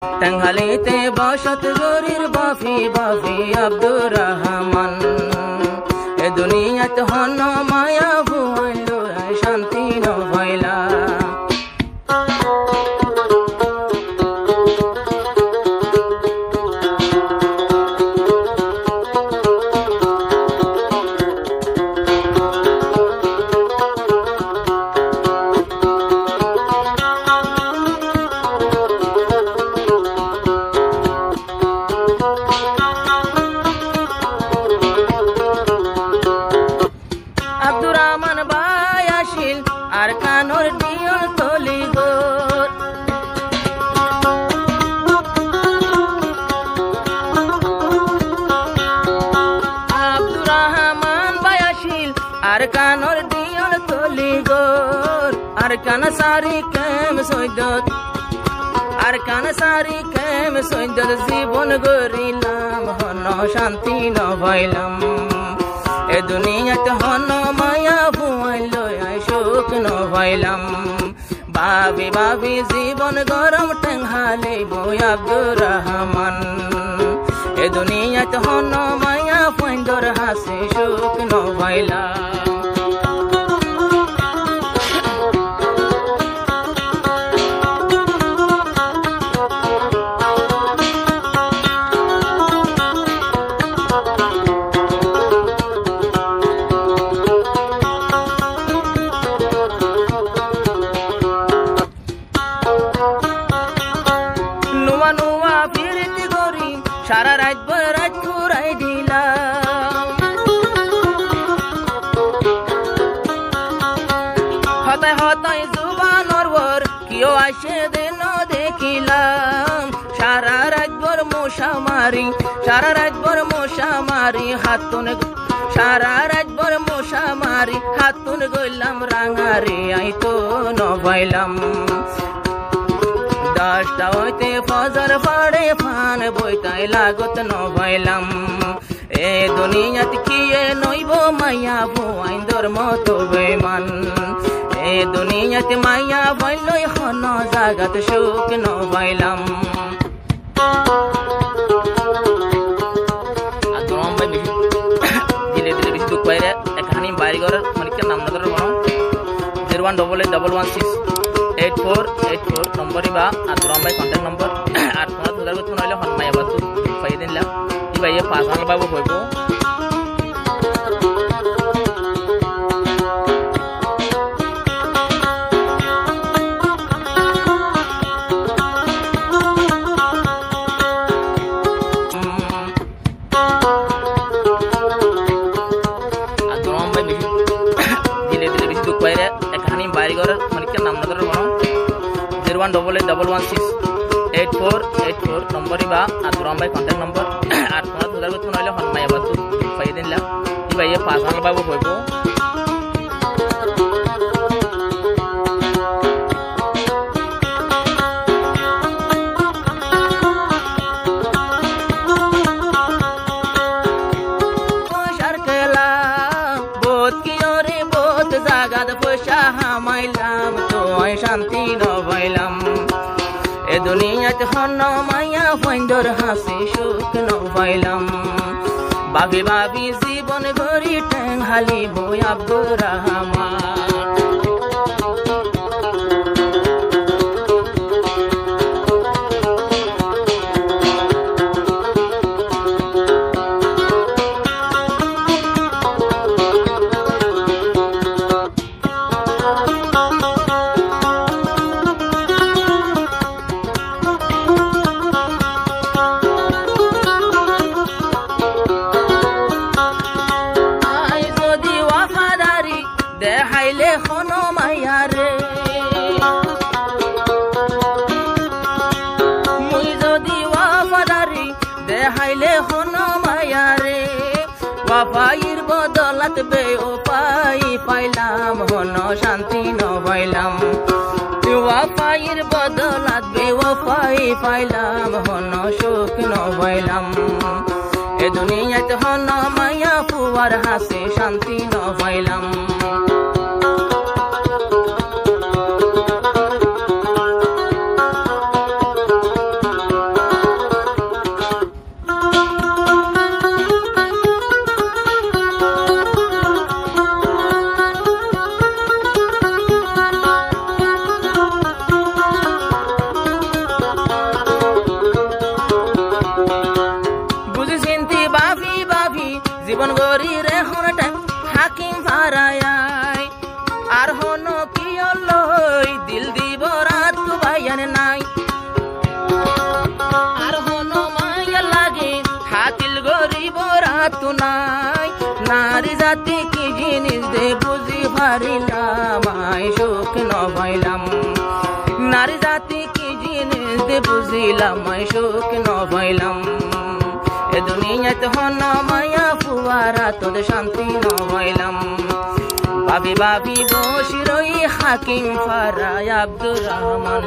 টাঙ্গাইলেতে বসত গরির বাফি বাফি আব্দুর রহমান। এ দুনিয়াত হন মায়া ভুয়াইল শান্তি ন ভয়লা। আব্দুর রহমান ভাই আসিল আর কানোর দিয়র তলি গোর। আব্দুর রহমান ভাই আসিল আর কানোর দিয়র তলি গোর। আর কান সারি কেম সৈদত আর কান সারি কেম সৈদত জীবন গরিলাম হন শান্তি ন ভয়লাম। এ দুনিয়াত হন মায়া ভুয়াইল সুখ ন ভয়লাম। ভাবি ভাবি জীবন গরম টেঙ্গালে বই আব্দুর রহমান। এ দুনিয়াত হন মায়া ফাইন্দর হাসি সুখ ন ভয়লাম। নুয়া নুয়া ফিরতি গরি সারা রাত রাত ঘুরাই দিলাম। হতায় হতায় জুবানর ওর কিও আসে দিন দেখিলাম। সারা রাত ভর মশা মারি সারা রাত ভর মশা মারি হাতুন সারা রাত ভর মশা মারি হাতুন গইলাম রাঙারি আই তো ন ভয়লাম। 10টা হইতে ফজর পড়ে ফান বইতাই লাগত ন ভয়লাম। এ দুনিয়াত কি এ নইব মাইয়া ভুয়াইন্দর মতো বেমান। এ দুনিয়াত মাইয়া বইলই হন জাগাত সুখ ন ভয়লাম। দিলে দিলে বেশি দুঃখ পাইরে এখানে বাইরে ঘরের মালিকের নাম না ধরে বলো 018888484 নম্বরই বা আব্দুর রহমান ভাই কন্ট্যাক্ট নম্বর। আর তোমরা দুধার করতে নইলে হন মাইয়া বাতু পাই দিলাম ই ভাইয়ে 5 বাবু হইব। আব্দুর রহমান ভাই দিলে দিলে বেশি দুঃখ পাইরে এখানে বাইরে ঘরের মালিকের নাম না ধরে বলো 018888484 নম্বরই বা আব্দুর রহমান ভাই কন্ট্যাক্ট নম্বর। আর তোমরা দুধার করতে নইলে হন মাইয়া বাতু পাই দিলাম ই ভাইয়ে 5 বাবু হইব। হামাইলাম তো শান্তি ন ভয়লাম। এ দুনিয়াত হন মায়া ফাইন্দর হাসি সুখ ন ভয়লাম। ভাবি ভাবি জীবন গরি টেঙ্গালি বই আব্দুর রহমান। দেখাইলে হন মায়ারে মুই যদি ওয়াফাদারি দেখাইলে হন মায়ারে। ওয়াফাইর বদলাত বে উপায় পাইলাম হন শান্তি ন ভয়লাম। ওয়াফাইর বদলাত বে উপায় পাইলাম হন সুখ ন ভয়লাম। এ দুনিয়াত হন মায়া ফুয়ার হাসি শান্তি ন ভয়লাম। তো নাই নারী জাতি কি জিনিস দে বুঝি পারিলাম আই সুখ নভাইলাম নারী জাতি কি জিনিস দে বুঝিলাম আই সুখ নভাইলাম এ দুনিয়াতে হন মায়া ফুয়ারা তোদের শান্তি নভাইলাম ভাবি ভাবি বসিরই হাকিম ফারায় আব্দুর রহমান